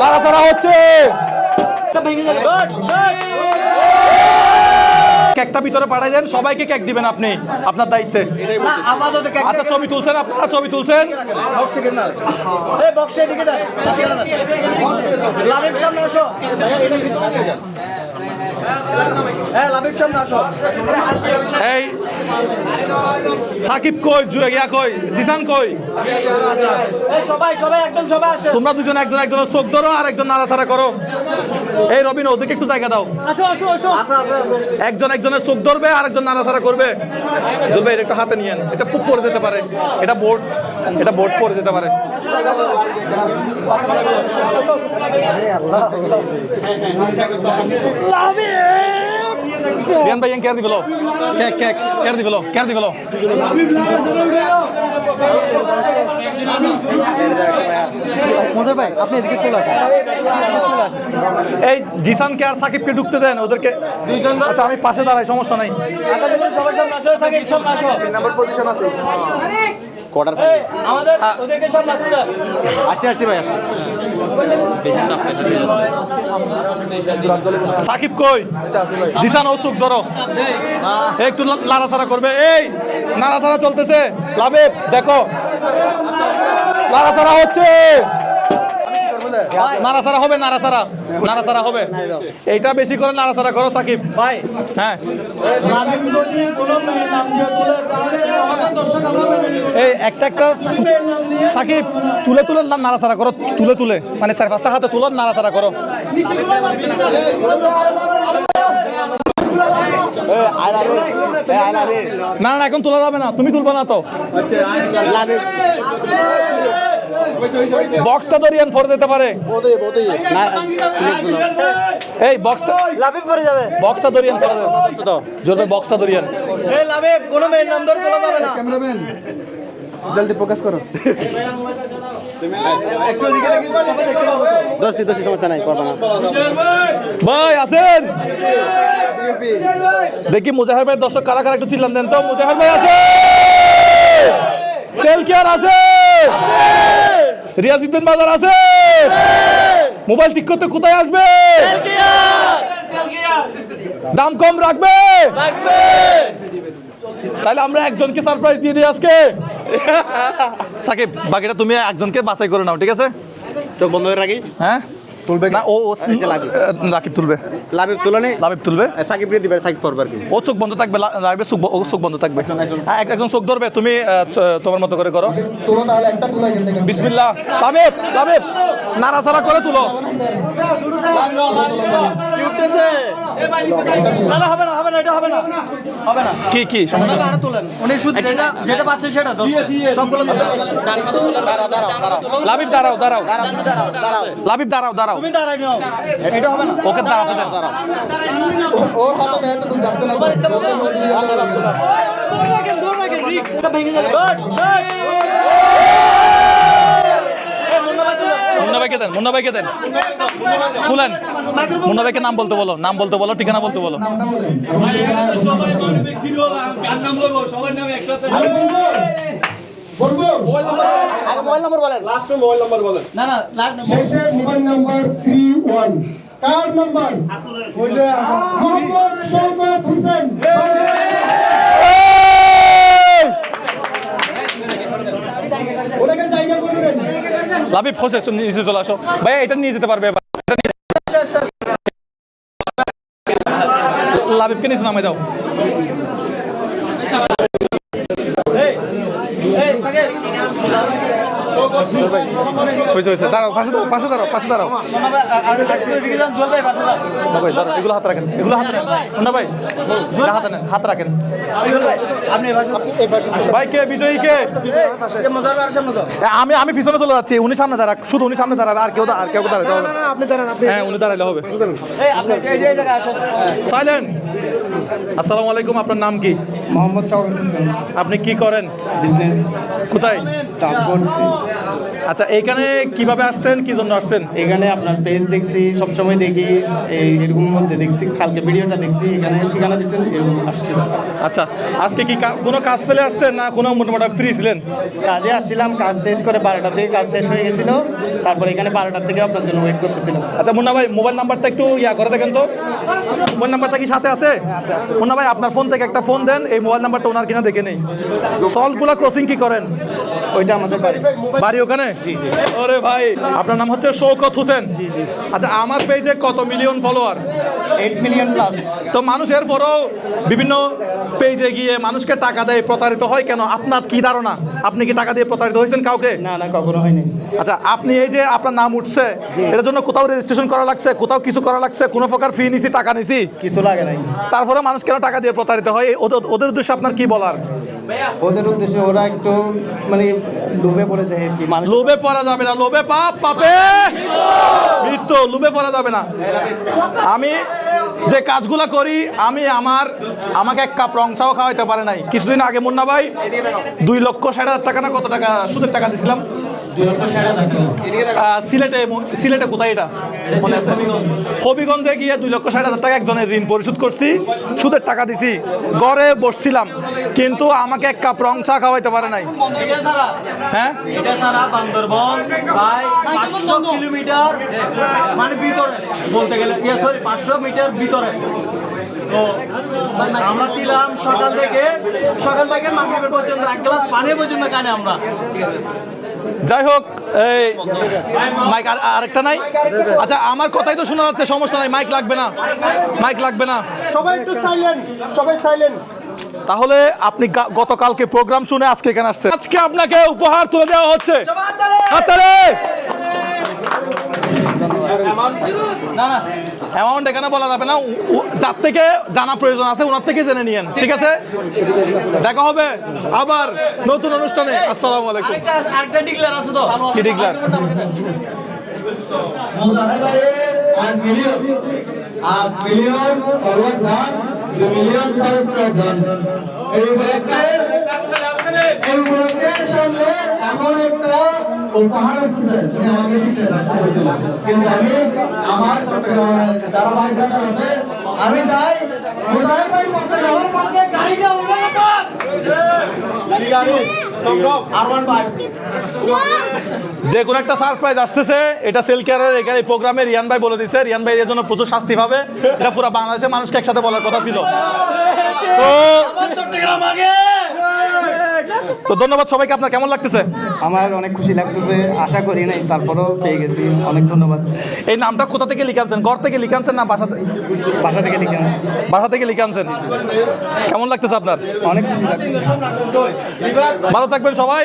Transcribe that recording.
লাড়াচাড়া হচ্ছে। কেকটা ভিতরে পাঠাই দেন, সবাইকে কেক দিবেন আপনি আপনার দায়িত্বে। আচ্ছা ছবি তুলছেন, আপনারা ছবি তুলছেন। এই সাকিব কই, জুয়া কই, জিসান কই? তোমরা দুজন একজন একজনের চোখ ধরো আর একজন নাড়াচাড়া করো। এই রবিন, ওদেরকে একটু জায়গা দাও। একজন একজনের চোখ ধরবে আর একজন নাড়াচাড়া করবে। জুলবে এটা একটু হাতে নিয়েন, এটা পুক পড়ে যেতে পারে, এটা বোর্ড পড়ে যেতে পারে। Bian ba yang care di below? Kek care di below, care di below. মোদের ভাই আপনি এদিকে চলে আসুন। এই জিসানকে আর সাকিবকে ঢুকতে দেন ওদেরকে দুইজন। আচ্ছা আমি পাশে দাঁড়াই, সমস্যা নাই। সবাই সামনে আসো, সাকিব সামনে আসো, নাম্বার পজিশন আছে কোয়ার্টার ফাইনাল আমাদের, ওদেরকে সামনে আসতে দাও। আসি ভাই, আসি। সাকিব কই, জিসান ও চোখ ধরো, একটু নাড়াচাড়া করবে। এই নাড়াচাড়া চলতেছে, লাবিব দেখো নাড়াচাড়া হচ্ছে। নাড়াচাড়া হবে, নাড়াচাড়া হবে। এইটা বেশি করে নাড়াচাড়া করো সাকিব ভাই। হ্যাঁ এই একটা সাকিব তুলে নাড়াচাড়া করো, তুলে মানে 4-5টা হাতে তুলো, নাড়াচাড়া করো। না এখন তোলা যাবে না, তুমি তুলবা না তো। বক্সটা ধরিয়ান পরে যেতে পারে। এই বক্সটা লাবিব পরে যাবে, বক্সটা ধরিয়ান পরে যাবে তো। জলবে বক্সটা ধরিয়ান। এই লাবিব কোন মেয়ের নাম ধরে তোলা যাবে না। ক্যামেরাম্যান জলদি ফোকাস করো। একটু দিকে লাগি, সবাই দেখতে পাবো। দশি সমস্যা নাই, করবা না ভাই। আছেন দেখি মুজাহির ভাই, দর্শক কারা কারা একটু চিল্লান দেন তো। মুজাহির ভাই আছে, সেলকিয়ার আছে, রিয়াজউদ্দিন বাজার আছে। মোবাইল ঠিক করতে কোথায় আসবে? দাম কম রাখবে। তাহলে আমরা একজনকে সারপ্রাইজ দিয়ে দিই আজকে। সাকিব বাকিটা তুমি একজনকে বাছাই করে নাও, ঠিক আছে? চোখ বন্ধ করে রাখি। হ্যাঁ তুলবে না ও, রাকিব তুলবে, লাবিব তুলবে, সাকিব দিবে, সাকিব পড়বে আর কি। ও চোখ বন্ধ থাকবে, লাবিবের চোখ বন্ধ থাকবে। একজন চোখ ধরবে, তুমি তোমার মতো করে করো। বিসমিল্লাহ। লাবিব নাড়াচাড়া করে তুলো। কি সমস্যা? লাবিব দাঁড়াও, লাবিব দাঁড়াও। ওকে দাঁড়াতে দাও। মুন্না ভাইকে দেন, খুলেন। মুন্না ভাইকে নাম বলতে বলো, ঠিকানা বলতে বলো। মোবাইল নাম্বার বলেন, লাস্ট মোবাইল নাম্বার বলেন। না শেষে মোবাইল নাম্বার 31 কার নাম্বার? মোহাম্মদ শওকত হোসেন। ওটাকে জায়গা করে দেন। লাবিব হোসে নিচে চলে আসো ভাই, এটা নিয়ে যেতে পারবে। লাবিবকে নিচে নামাই দাও। দাঁড়াও, পাশে দাঁড়াও। এগুলো হাত রাখেন, ভাই হাত রাখেন। ভাই কে বিজয়ী কে? আমি পিছনে চলে যাচ্ছি, উনি সামনে দাঁড়াক, শুধু উনি সামনে দাঁড়াবে, আর কেউ দাঁড়াতে হবে। হ্যাঁ উনি দাঁড়াইলে হবে। সাইলেন্ট। আসসালামু আলাইকুম, আপনার নাম কি? মোহাম্মদ শওকত হোসেন, আপনি কি করেন? বিজনেস, কোথায়? ট্রান্সপোর্ট। আচ্ছা, এইখানে কিভাবে আসছেন, কি জন্য আসছেন? এখানে আপনার পেজ দেখছি, সবসময় দেখি, এরকম মধ্যে দেখছি, কালকে ভিডিওটা দেখছি, এখানে ঠিকানা দিচ্ছেন, এরকম আসছি। আচ্ছা, আজকে কি কোনো কাজ ফেলে আসছেন না কোনো মোটামুটি ফ্রি ছিলেন? কাজে আসছিলাম, কাজ শেষ করে 12টার দিকে কাজ শেষ হয়ে গেছিল, তারপর এখানে 12টার থেকে আপনার জন্য ওয়েট করতেছিলাম। আচ্ছা মুন্না ভাই, মোবাইল নাম্বারটা একটু করে দেখেন তো। মোবাইল নাম্বারটা কি সাথে আছে? মুন্না ভাই, আপনার ফোন থেকে একটা ফোন দেন, এই মোবাইল নাম্বারটা ওনার কিনা দেখে নেই। সলগুলা ক্রসিং কি করেন? ওইটা আমাদের বাড়ি। বাড়ি ওখানে? জি জি। ওরে ভাই, আপনার নাম হচ্ছে শওকত হোসেন? জি জি। আচ্ছা, আমার পেজে কত মিলিয়ন ফলোয়ার? 8 million plus. তো মানুষের পরেও বিভিন্ন পেজে গিয়ে মানুষকে টাকা দেয়, প্রতারিত হয় কেন? আপনার কি ধারণা? আপনি কি টাকা দিয়ে প্রতারিত হয়েছেন কাউকে? না না, কখনো হয়নি। আচ্ছা, আপনি এই যে আপনার নাম উঠছে, এটার জন্য কোথাও রেজিস্ট্রেশন করা লাগছে, কোথাও কিছু করা লাগছে, কোনো প্রকার ফি নিছি, টাকা নিছি? কিছু লাগে নাই। তারপরে মানুষ কেন টাকা দিয়ে প্রতারিত হয়? ওদের উদ্দেশ্যে আপনার কি বলার? ওদের উদ্দেশ্যে ওরা একটু মানে লোভে পড়ে যায় আর কি। মানুষ লোভে পড়া যাবে না, লোভে পাপ, পাপে মৃত্যু। লোভে পড়া যাবে না। আমি যে কাজগুলো করি, আমাকে এক কাপ রং চাও খাওয়াইতে পারে নাই। কিছুদিন আগে মুন্না ভাই 2,60,000 টাকা না কত টাকা সুদের টাকা দিছিলাম সিলেটে কোথায় এটা মনে আছে? হবিগঞ্জে গিয়ে 2,60,000 টাকা একজনের ঋণ পরিশোধ করছি, সুদের টাকা দিছি, ঘরে বসছিলাম, কিন্তু আমাকে এক কাপ রং চা খাওয়াইতে পারে নাই। হ্যাঁ, এটা সারা বান্দরবন প্রায় 500 কিলোমিটার মানে ভিতরে বলতে গেলে, 500 মিটার ভিতরে। তো আমরা ছিলাম সকাল থেকে মাগরিবের পর্যন্ত, এক গ্লাস পানি পর্যন্ত কানে আমরা। যাই হোক, এই মাইক আরেকটা নাই? আচ্ছা, আমার কথাই তো শোনা যাচ্ছে, সমস্যা নাই, মাইক লাগবে না, মাইক লাগবে না। সবাই একটু সাইলেন্ট, সবাই সাইলেন্ট। তাহলে আপনি গতকালকে প্রোগ্রাম শুনে আজকে এখানে আসছেন, আজকে আপনাকে উপহার তুলে দেওয়া হচ্ছে। হাততালি। অ্যামাউন্ট এখানে বলা যাবে না, যার থেকে জানা প্রয়োজন আছে ওনার থেকে জেনে নিয়েন, ঠিক আছে? দেখা হবে আবার নতুন অনুষ্ঠানে। আসসালামু আলাইকুম। আরেকটা ডিক্লেয়ার আছে তো। কি ডিক্লেয়ার? আর মিলিয়ন ফরওয়ার্ড ডান, 2 মিলিয়ন সাবস্ক্রাইব ডান। এই উপলক্ষে সামনে এমন একটা উপহার আছে, তুমি আমাকে শিখে রাখতে হয়েছিল, কিন্তু আমি আমার যারা ভাই দাদা আছে, আমি চাই মুজাহিদ ভাই পথে যাওয়ার পথে গাড়িটা উড়ে পাক আর1 ভাই যে কোনো একটা সারপ্রাইজ আসতেছে, এটা সেল কেয়ারের এখানে প্রোগ্রামে রিয়ান ভাই বলে দিচ্ছে। রিয়ান ভাই এর জন্য প্রচুর শাস্তি পাবে, এটা পুরো বাংলাদেশের মানুষকে একসাথে বলার কথা ছিল। তো ধন্যবাদ সবাইকে। আপনার কেমন লাগতেছে? আমার অনেক খুশি লাগতেছে, আশা করি নাই, তারপরেও পেয়ে গেছি, অনেক ধন্যবাদ। এই নামটা কোথা থেকে লিখে আনছেন? ঘর থেকে লিখে আনছেন না বাসা থেকে? বাসা থেকে লিখে আনছি। বাসা থেকে লিখে আনছেন। কেমন লাগতেছে আপনার? অনেক খুশি লাগতেছে। ভালো থাকবেন সবাই।